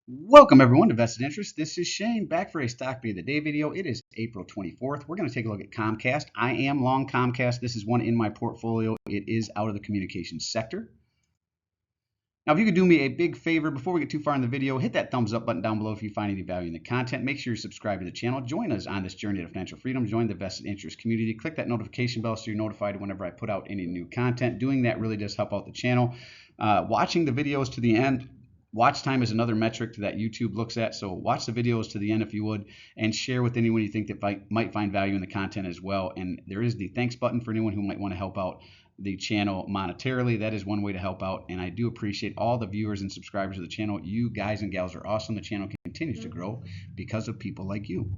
Welcome everyone to Vested Interest. This is Shane back for a Stock Bee of the Day video. It is April 24th. We're going to take a look at Comcast. I am long Comcast. This is one in my portfolio. It is out of the communications sector. Now, if you could do me a big favor before we get too far in the video, hit that thumbs up button down below if you find any value in the content. Make sure you subscribe to the channel. Join us on this journey to financial freedom. Join the Vested Interest community. Click that notification bell so you're notified whenever I put out any new content. Doing that really does help out the channel. Watching the videos to the end. Watch time is another metric that YouTube looks at. So watch the videos to the end if you would, and share with anyone you think that might find value in the content as well. And there is the thanks button for anyone who might want to help out the channel monetarily. That is one way to help out, and I do appreciate all the viewers and subscribers of the channel. You guys and gals are awesome. The channel continues to grow because of people like you.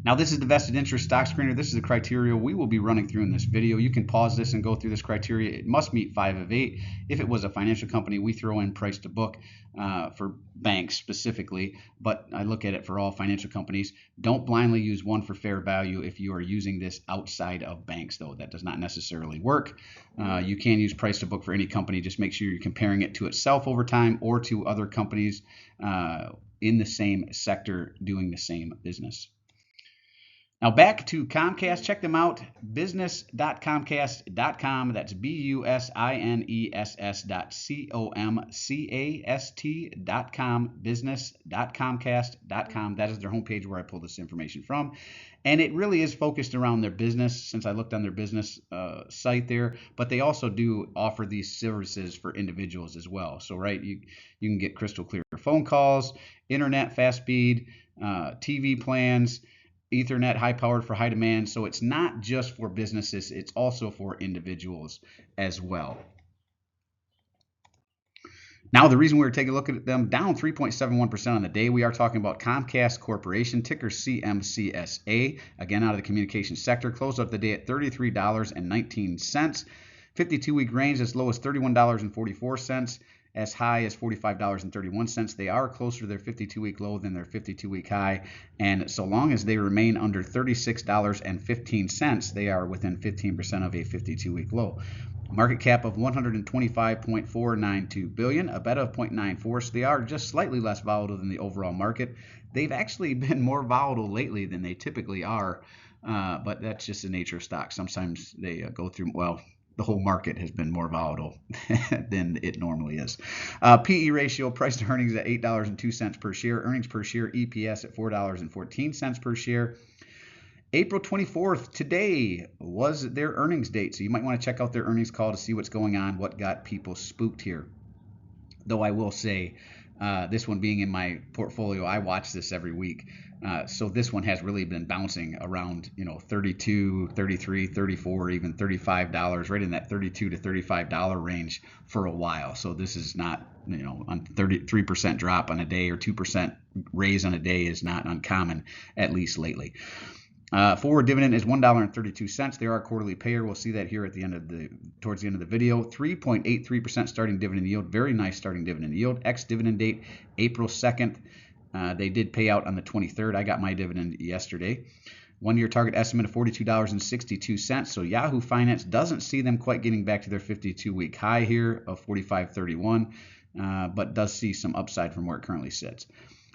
Now, this is the Vested Interest Stock Screener. This is the criteria we will be running through in this video. You can pause this and go through this criteria. It must meet 5 of 8. If it was a financial company, we throw in price to book for banks specifically, but I look at it for all financial companies. Don't blindly use one for fair value if you are using this outside of banks, though. That does not necessarily work. You can use price to book for any company. Just make sure you're comparing it to itself over time or to other companies in the same sector doing the same business. Now back to Comcast. Check them out, business.comcast.com. That's business.comcast.com, business.comcast.com. That is their homepage where I pull this information from. And it really is focused around their business, since I looked on their business site there. But they also do offer these services for individuals as well. So, right, you can get crystal clear phone calls, internet, fast speed, TV plans, Ethernet, high powered for high demand. So it's not just for businesses, it's also for individuals as well. Now, the reason we're taking a look at them, down 3.71% on the day. We are talking about Comcast Corporation, ticker CMCSA, again out of the communications sector. Closed up the day at $33.19. 52-week range as low as $31.44. As high as $45.31. They are closer to their 52-week low than their 52-week high, and so long as they remain under $36.15, they are within 15% of a 52-week low. Market cap of $125.492 billion, a beta of 0.94, so they are just slightly less volatile than the overall market. They've actually been more volatile lately than they typically are, but that's just the nature of stocks. Sometimes they go through, well, the whole market has been more volatile than it normally is. PE ratio, price to earnings at $8.02 per share. Earnings per share, EPS at $4.14 per share. April 24th, today was their earnings date. So you might want to check out their earnings call to see what's going on, what got people spooked here. Though I will say, this one being in my portfolio, I watch this every week. So this one has really been bouncing around, $32, $33, $34, even $35, right in that $32 to $35 range for a while. So this is not, on 33% drop on a day or 2% raise on a day is not uncommon, at least lately. Forward dividend is $1.32. They are a quarterly payer. We'll see that here at the end of towards the end of the video. 3.83% starting dividend yield. Very nice starting dividend yield. Ex-dividend date, April 2nd. They did pay out on the 23rd. I got my dividend yesterday. 1-year target estimate of $42.62. So Yahoo Finance doesn't see them quite getting back to their 52-week high here of $45.31, but does see some upside from where it currently sits.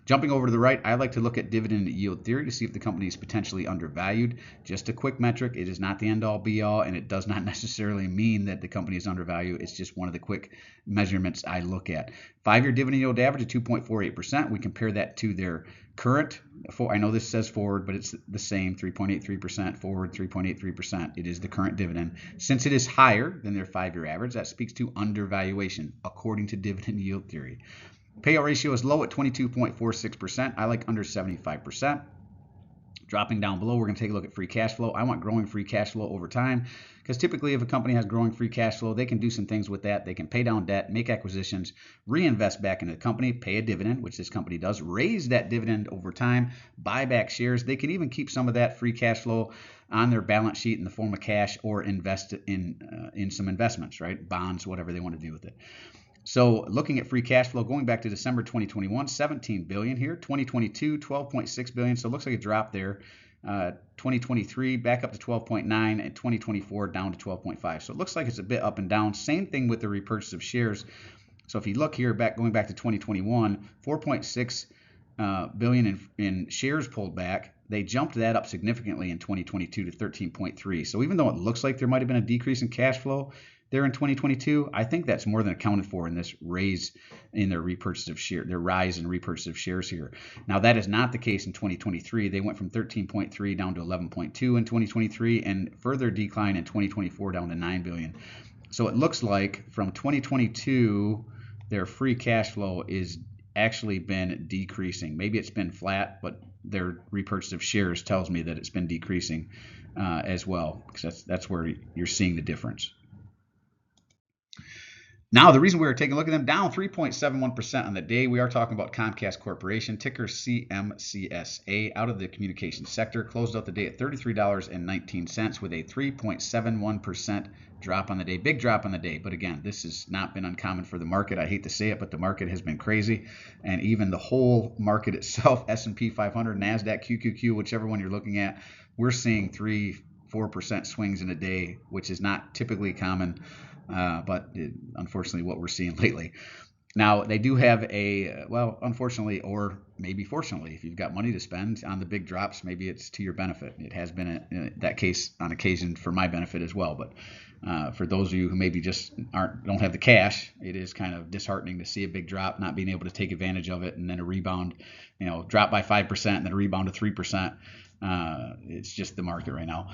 Jumping over to the right, I like to look at dividend yield theory to see if the company is potentially undervalued. Just a quick metric. It is not the end-all, be-all, and it does not necessarily mean that the company is undervalued. It's just one of the quick measurements I look at. 5-year dividend yield average of 2.48%. We compare that to their current, I know this says forward, but it's the same, 3.83%, forward 3.83%. It is the current dividend. Since it is higher than their 5-year average, that speaks to undervaluation, according to dividend yield theory. Payout ratio is low at 22.46%. I like under 75%. Dropping down below, we're going to take a look at free cash flow. I want growing free cash flow over time, because typically if a company has growing free cash flow, they can do some things with that. They can pay down debt, make acquisitions, reinvest back into the company, pay a dividend, which this company does, raise that dividend over time, buy back shares. They can even keep some of that free cash flow on their balance sheet in the form of cash or invest in some investments, right? Bonds, whatever they want to do with it. So looking at free cash flow, going back to December 2021, $17 billion here. 2022, $12.6 billion. So it looks like a drop there. 2023 back up to 12.9, and 2024 down to 12.5. So it looks like it's a bit up and down. Same thing with the repurchase of shares. So if you look here, going back to 2021, 4.6 billion in shares pulled back. They jumped that up significantly in 2022 to 13.3. So even though it looks like there might have been a decrease in cash flow there in 2022, I think that's more than accounted for in this raise in their repurchase of share, their rise in repurchase of shares here. Now that is not the case in 2023. They went from 13.3 down to 11.2 in 2023, and further decline in 2024 down to 9 billion. So it looks like from 2022, their free cash flow is actually been decreasing. Maybe it's been flat, but their repurchase of shares tells me that it's been decreasing as well, because that's where you're seeing the difference. Now, the reason we are taking a look at them, down 3.71% on the day. We are talking about Comcast Corporation, ticker CMCSA, out of the communications sector, closed out the day at $33.19 with a 3.71% drop on the day. Big drop on the day, but again, this has not been uncommon for the market. I hate to say it, but the market has been crazy, and even the whole market itself, S&P 500, NASDAQ, QQQ, whichever one you're looking at, we're seeing 3-4% swings in a day, which is not typically common. But unfortunately, what we're seeing lately. Now, they do have unfortunately, or maybe fortunately, if you've got money to spend on the big drops, maybe it's to your benefit. It has been that case on occasion for my benefit as well. But for those of you who maybe just don't have the cash, it is kind of disheartening to see a big drop, not being able to take advantage of it, and then a rebound, drop by 5% and then a rebound to 3%. It's just the market right now.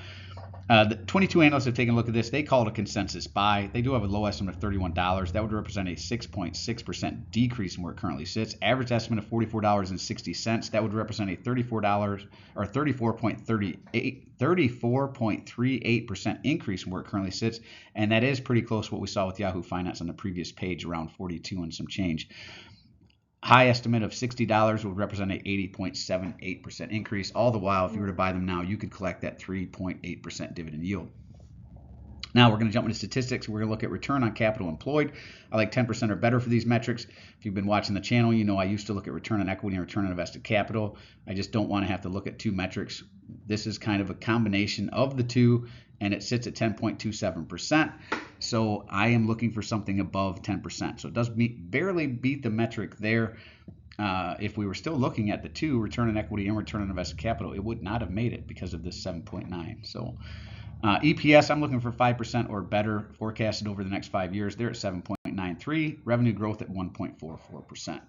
The 22 analysts have taken a look at this. They call it a consensus buy. They do have a low estimate of $31. That would represent a 6.6% decrease from where it currently sits. Average estimate of $44.60. That would represent a $34 or 34.38% increase from where it currently sits. And that is pretty close to what we saw with Yahoo Finance on the previous page, around 42 and some change. High estimate of $60 would represent an 80.78% increase. All the while, if you were to buy them now, you could collect that 3.8% dividend yield. Now we're going to jump into statistics. We're going to look at return on capital employed. I like 10% or better for these metrics. If you've been watching the channel, you know I used to look at return on equity and return on invested capital. I just don't want to have to look at two metrics. This is kind of a combination of the two, and it sits at 10.27%. So I am looking for something above 10%. So it does barely beat the metric there. If we were still looking at the two, return on equity and return on invested capital, it would not have made it because of this 7.9. So EPS, I'm looking for 5% or better forecasted over the next 5 years. They're at 7.93. Revenue growth at 1.44%.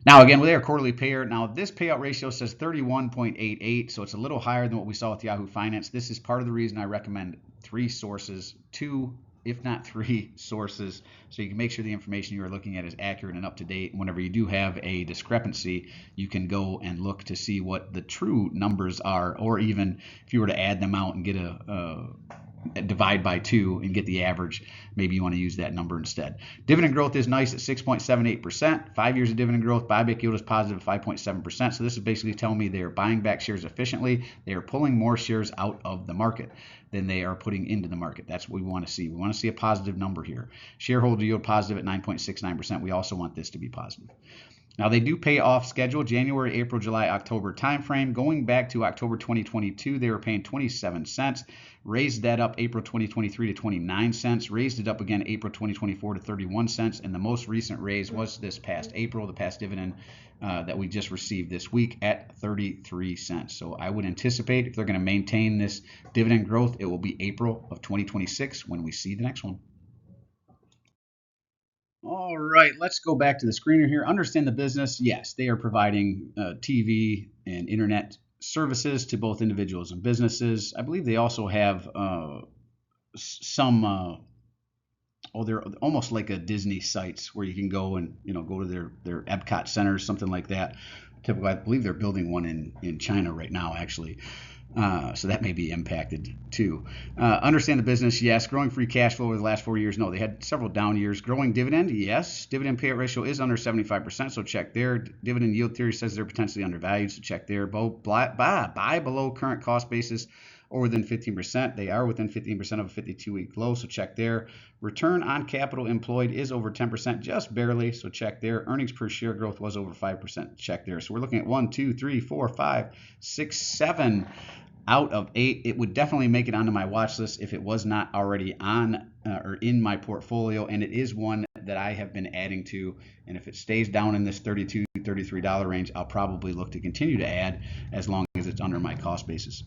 Now, again, with their quarterly payer, now this payout ratio says 31.88, so it's a little higher than what we saw with Yahoo Finance. This is part of the reason I recommend 3 sources, 2, if not 3 sources, so you can make sure the information you are looking at is accurate and up to date. Whenever you do have a discrepancy, you can go and look to see what the true numbers are, or even if you were to add them out and get divide by 2 and get the average, maybe you want to use that number instead. Dividend growth is nice at 6.78%. 5 years of dividend growth. Buyback yield is positive 5.7%. So this is basically telling me they are buying back shares efficiently. They are pulling more shares out of the market than they are putting into the market. That's what we want to see. We want to see a positive number here. Shareholder yield positive at 9.69%. We also want this to be positive. Now, they do pay off schedule, January, April, July, October timeframe. Going back to October 2022, they were paying 27 cents. Raised that up April 2023 to 29 cents. Raised it up again April 2024 to 31 cents. And the most recent raise was this past April, the past dividend that we just received this week at 33 cents. So I would anticipate if they're going to maintain this dividend growth, it will be April of 2026 when we see the next one. All right, let's go back to the screener here. Understand the business. Yes, they are providing TV and internet services to both individuals and businesses. I believe they also have some, they're almost like a Disney sites where you can go and go to their Epcot centers, something like that. Typically, I believe they're building one in China right now, actually. So that may be impacted too. Understand the business, yes. Growing free cash flow over the last 4 years, no. They had several down years. Growing dividend, yes. Dividend payout ratio is under 75%, so check there. Dividend yield theory says they're potentially undervalued, so check there. Buy below current cost basis or within 15%. They are within 15% of a 52-week low, so check there. Return on capital employed is over 10%, just barely, so check there. Earnings per share growth was over 5%, check there. So we're looking at 1, 2, 3, 4, 5, 6, 7 out of 8. It would definitely make it onto my watch list if it was not already on or in my portfolio, and it is one that I have been adding to. And if it stays down in this $32, $33 range, I'll probably look to continue to add as long as it's under my cost basis.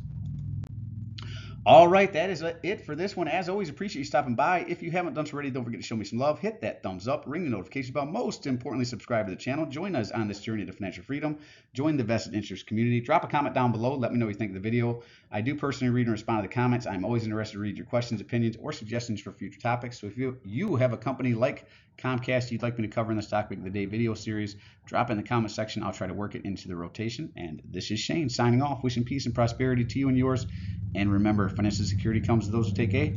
All right, that is it for this one. As always, appreciate you stopping by. If you haven't done so already, don't forget to show me some love. Hit that thumbs up, ring the notification bell. Most importantly, subscribe to the channel. Join us on this journey to financial freedom. Join the vested interest community. Drop a comment down below. Let me know what you think of the video. I do personally read and respond to the comments. I'm always interested to read your questions, opinions, or suggestions for future topics. So if you have a company like Comcast you'd like me to cover in the Stock Pick of the Day video series, drop in the comment section. I'll try to work it into the rotation. And this is Shane signing off, wishing peace and prosperity to you and yours. And remember, financial security comes to those who take a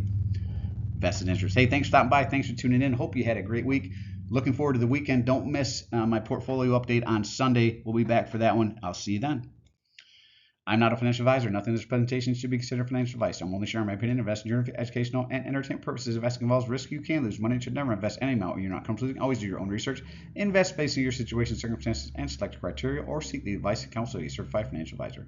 vested interest. Hey, thanks for stopping by. Thanks for tuning in. Hope you had a great week. Looking forward to the weekend. Don't miss my portfolio update on Sunday. We'll be back for that one. I'll see you then. I'm not a financial advisor. Nothing in this presentation should be considered financial advice. I'm only sharing my opinion. Investing for educational and entertainment purposes. Investing involves risk. You can lose money. You should never invest any amount you're not comfortable with. Always do your own research. Invest based on your situation, circumstances, and select criteria, or seek the advice and counsel of a certified financial advisor.